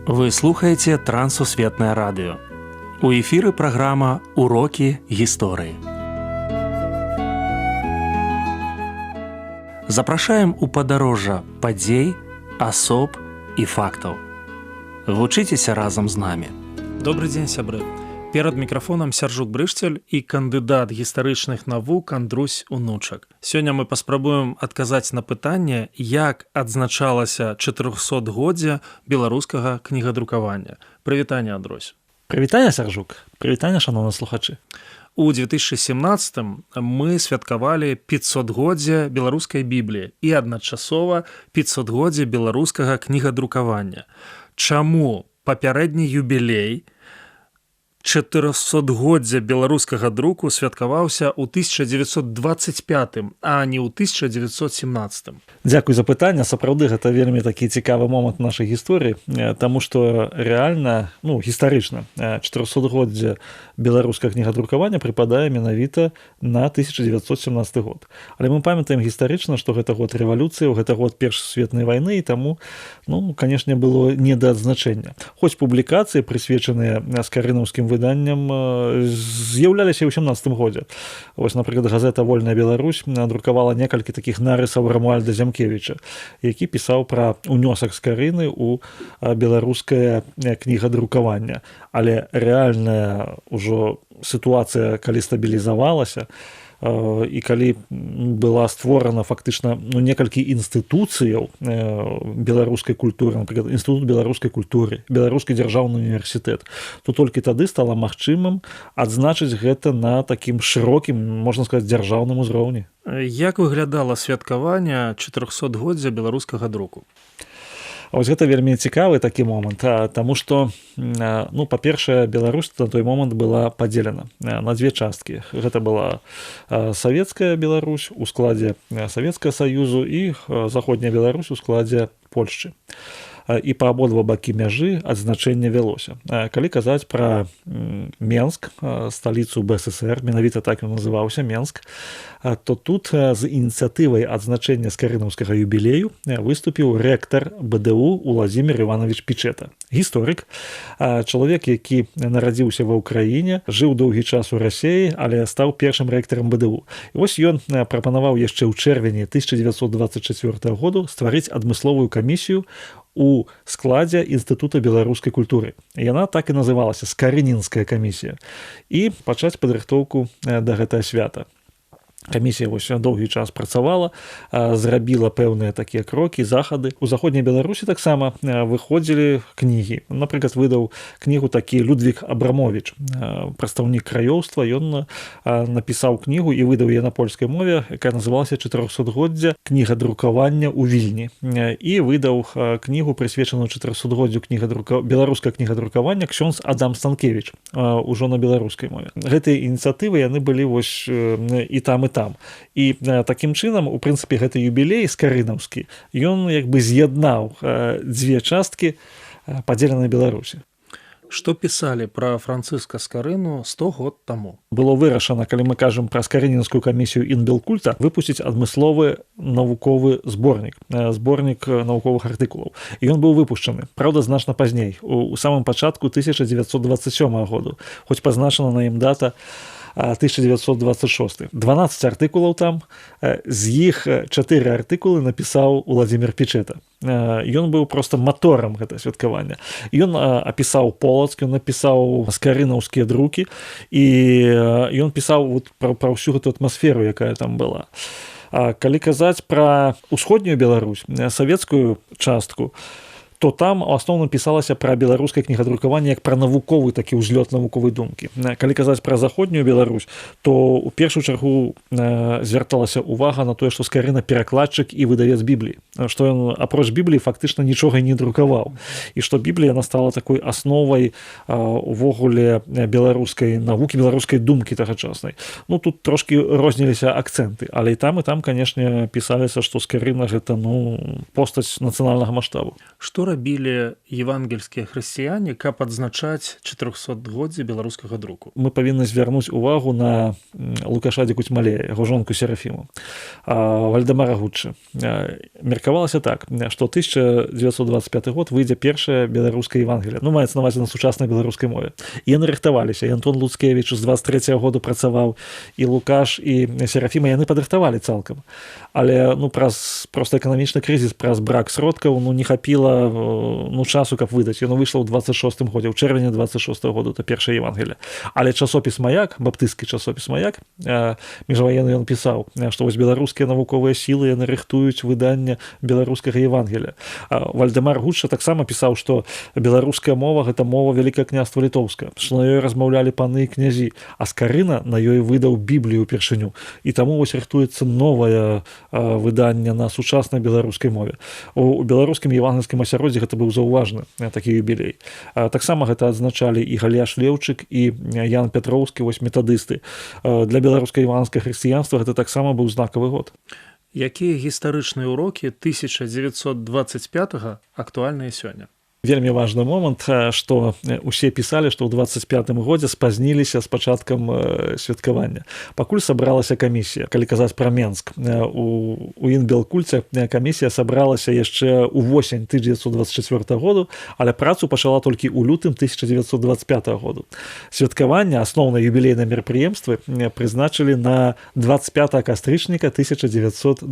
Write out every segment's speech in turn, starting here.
Вы слухаеце Трансусветнае радыё. У эфіры праграма «Урокі гісторыі». Запрашаем у падарожжа падзей, асоб і фактаў. Вучыцеся разам з намі. Добрый дзень, сябры. Перад мікрафонам Сяржук Брышцель і кандыдат гістарычных навук Андрусь Унучак. Сёння мы паспрабуем адказаць на пытанне, як адзначалася 400годдзе беларускага кнігадрукавання. Прывітанне, Андрусь. Прывітанне, Сяржук. Прывітанне, шаноўныя слухачы. У 2017 мы святкавалі 500годдзе беларускай бібліі і адначасова 500годдзе беларускага кнігадрукавання. Чаму папярэдні юбілей 400годдзя беларускага друку святкаваўся ў 1925, а не ў 1917. Дзякуй за пытанне. Сапраўды гэта вельмі такі цікавы момант нашай гісторыі, таму што рэальна, гістарычна, 400годдзя беларускага кнігадрукавання прыпадае менавіта на 1917 год. Але мы памятаем гістарычна, што гэта год рэвалюцыі, гэта год Першай сусветнай вайны, і таму, канешне, было не да адзначэння. Хоць публікацыі, прысвечаныя скарынаўскім выданням, з'яўляліся ў 18 годзе. Вось, напрыклад, газета «Вольная Беларусь» надрукавала некалькі такіх нарысаў Рамуальда Зямкевіча, які пісаў пра ўнёсак скарыны ў беларускае кнігадрукаванне. Але рэальная ўжо сітуацыя, калі стабілізавалася, і калі была створана фактычна некалькі інстытуцыяў беларускай культуры, напрыклад, інстытут беларускай культуры, беларускі дзяржаўны універсітэт, то толькі тады стала магчымым адзначыць гэта на такім шырокім, можна сказаць, дзяржаўным узроўні. Як выглядала святкаванне 400годдзя беларускага друку? Вось гэта вельмі цікавы такі момант, таму што, па-першае, Беларусь на той момант была падзелена на дзве часткі. Гэта была савецкая Беларусь у складзе Савецкага Саюзу і заходняя Беларусь у складзе Польшчы. І па абодва бакі мяжы адзначэнне вялося. Калі казаць пра Менск, сталіцу БССР, менавіта так ён называўся, Менск, то тут з ініцыятывай адзначэння скарынаўскага юбілею выступіў рэктар БДУ Уладзімір Іванович Пічэта. Гісторык, чалавек, які нарадзіўся ва ўкраіне, жыў доўгі час у Расіі, але стаў першым рэктарам БДУ. І вось ён прапанаваў яшчэ ў чэрвені 1924 году стварыць адмысловую камісію у складзе Інстытута беларускай культуры. Яна так і называлася «Скарынінская камісія». І пачаць падрыхтоўку да гэтага свята. Камісія вось доўгі час працавала, зрабіла пэўныя такія крокі, захады. У заходняй Беларусі таксама выходзілі кнігі. Напрыклад, выдаў кнігу такі Людвік Абрамовіч, прадстаўнік краёўства. Ён напісаў кнігу і выдаў яе на польскай мове, якая называлася «400годдзя кнігадрукавання ў Вільні». І выдаў кнігу, прысвечаную 400годдзю беларускага кнігадрукавання, ксёндз Адам Станкевіч, ужо на беларускай мове. Гэтыя ініцыятывы, яны былі вось і там, і там. І такім чынам, у прынцыпе, гэты юбілей скарынаўскі, ён як бы з'яднаў дзве часткі падзеленай Беларусі. Што пісалі пра Францыска Скарыну 100 год таму? Было вырашана, калі мы кажам пра скарынінскую камісію Інбелкульта, выпусціць адмысловы навуковы зборнік навуковых артыкулаў. І ён быў выпушчаны, праўда, значна пазней, у самым пачатку 1927 году, хоць пазначана на ім дата 1926. 12 артыкулаў там, з іх 4 артыкулы напісаў Уладзімір Пічэта. Ён быў проста маторам гэтага святкавання. Ён апісаў Полацк, ён напісаў скарынаўскія друкі, і ён пісаў пра ўсю гэту атмасферу, якая там была. Калі казаць пра ўсходнюю Беларусь, савецкую частку, то там у асноўным пісалася пра беларускае кнігадрукаванне як пра навуковы такі ўзлёт навуковай думкі. Калі казаць пра заходнюю Беларусь, то ў першую чаргу звярталася ўвага на тое, што Скарына перакладчык і выдавец Бібліі, што ён апроч Бібліі фактычна нічога не друкаваў, і што Біблія яна стала такой асновай увогуле беларускай навукі, беларускай думкі тагачаснай. Тут трошкі розніліся акцэнты, але і там, канешне, пісаліся, што Скарына гэта постаць нацыянальнага маштабу. Што рабілі евангельскія хрысціяне, каб адзначаць 400годдзя беларускага друку? Мы павінны звярнуць увагу на Лукаша Куцьмалея, яго жонку Серафіму, Вальдэмара Гучча, меркавалася так, што 1925 год выйдзе першая беларуская Евангелія, ну, маецца на ўвазе на сучаснай беларускай мове. І яны рыхтаваліся, і Антон Луцкевіч з 23-го году працаваў, і Лукаш, і Серафіма, яны падрыхтавалі цалкам. Але, ну, праз проста эканамічны крызіс, праз брак сродкаў, ну, не хапіла, ну, часу, каб выдаць. Яно выйшла ў 26-м годзе, ў чэрвені 26-го году, это першая Евангелія. Але часопіс «Маяк», баптысцкі часопіс «Маяк», міжваенны ён пісаў, што вось беларускія навуковыя сілы, яны рыхтуюць выданне беларускага Евангелія. Вальдэмар Гучча таксама пісаў, што беларуская мова – гэта мова Вялікае княства Літоўскае, што на ёй размаўлялі паны і князі, а Скарына на ёй выдаў Біблію ўпершыню. І таму вось рыхтуецца новае выданне на сучаснай беларускай мове. У беларускім евангельскім асяроддзі гэта быў заўважны такі юбілей. Таксама гэта адзначалі і Галяш Леўчык, і Ян Пятроўскі, вось метадысты. Для беларускай евангельскага хрысціянства гэта таксама быў знакавы год. Якія гістарычныя ўрокі 1925 актуальныя сёння? Вельмі важны момант, што усе пісалі, што ў 25-м годзе спазніліся з пачаткам святкавання. Пакуль сабралася камісія. Калі казаць пра Менск, у Інбелкульце камісія сабралася яшчэ ў восень 1924 году, але працу пачала толькі ў лютым 1925 году. Святкаванне, асноўныя юбілейныя мерапрыемствы прызначылі на 25 кастрычніка 1925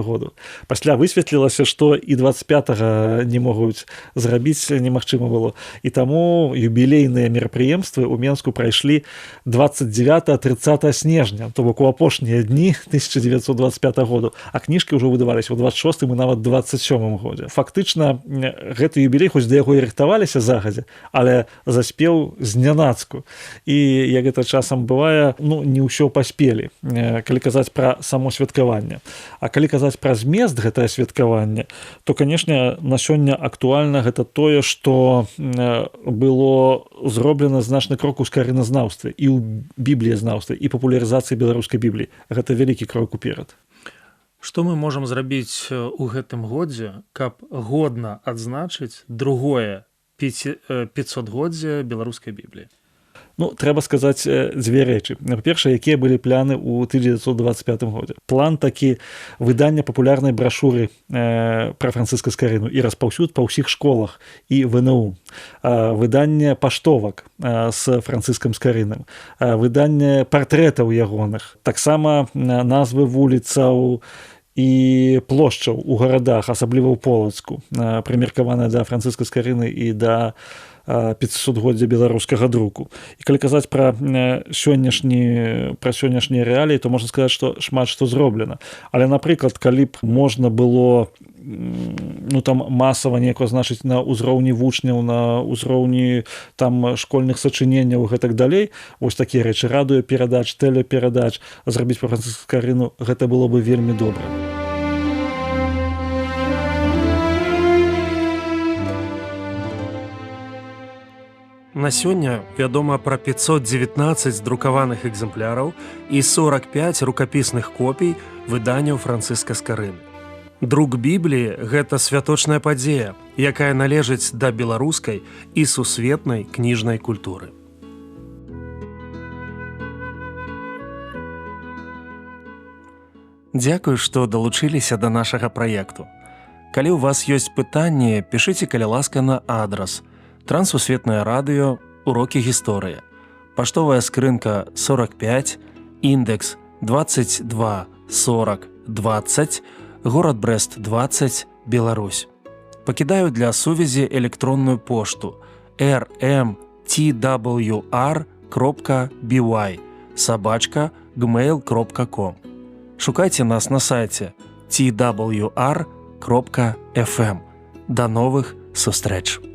году. Пасля высветлілася, што і 25-га не могуць зрабіць немагчыма было. І таму юбілейныя мерапрыемствы ў Менску прайшлі 29-30 снежня, то бок у апошнія дні 1925 году, а кніжкі ўжо выдаваліся ў 26-м і нават 27-м годзе. Фактычна, гэты юбілей, хоць да яго і рыхтаваліся загадзя, але заспеў знянацку. І, як гэта часам бывае, ну, не ўсё паспелі, калі казаць пра само святкаванне. А калі казаць пра змест гэтае святкаванне, то, канешне, на сёння актуальна гэта тое, што было зроблена значны крок у скарыназнаўстве і ў бібліязнаўстве і папулярызацыі беларускай бібліі. Гэта вялікі крок уперад. Што мы можам зрабіць у гэтым годзе, каб годна адзначыць другое 500годдзе беларускай бібліі? Ну, трэба сказаць дзве рэчы. Па-першае, якія былі пляны ў 1925 годзе. План такі выдання папулярнай брашуры пра Францыска Скарыну і распаўсюд па ўсіх школах і ВНУ. Выданне паштовак з Францыскам Скарыным. Выданне партрэтаў ягоных. Таксама назвы вуліцаў і плошчаў у гарадах, асабліва ў Полацку, прымеркаваная да Францыска Скарыны і да 500годдзя беларускага друку. І калі казаць пра сённяшнія рэаліі, то можна сказаць, што шмат што зроблена. Але, напрыклад, калі б можна было там масава неяк азначыць на ўзроўні вучняў, на ўзроўні там школьных сачыненняў і гэтак далей, вось такія рэчы, радыёперадач, тэлеперадач, зрабіць пра Францыска Скарыну, гэта было бы вельмі добра. На сёння вядома пра 519 друкаваных экземпляраў і 45 рукапісных копій выданняў Францыска Скарыны. Друк Бібліі – гэта святочная падзея, якая належыць да беларускай і сусветнай кніжнай культуры. Дзякую, што далучыліся да нашага праекту. Калі ў вас ёсць пытанні, пішыце, калі ласка, на адрас Трансусветнае радыё, урокі гісторыі. Паштовая скрынка 45, індекс 22 40 20, горад Брэст 20, Беларусь. Пакідаю для сувязі электронную пошту rmtwr.by@gmail.com. Шукайце нас на сайце twr.fm. До новых сустрэч!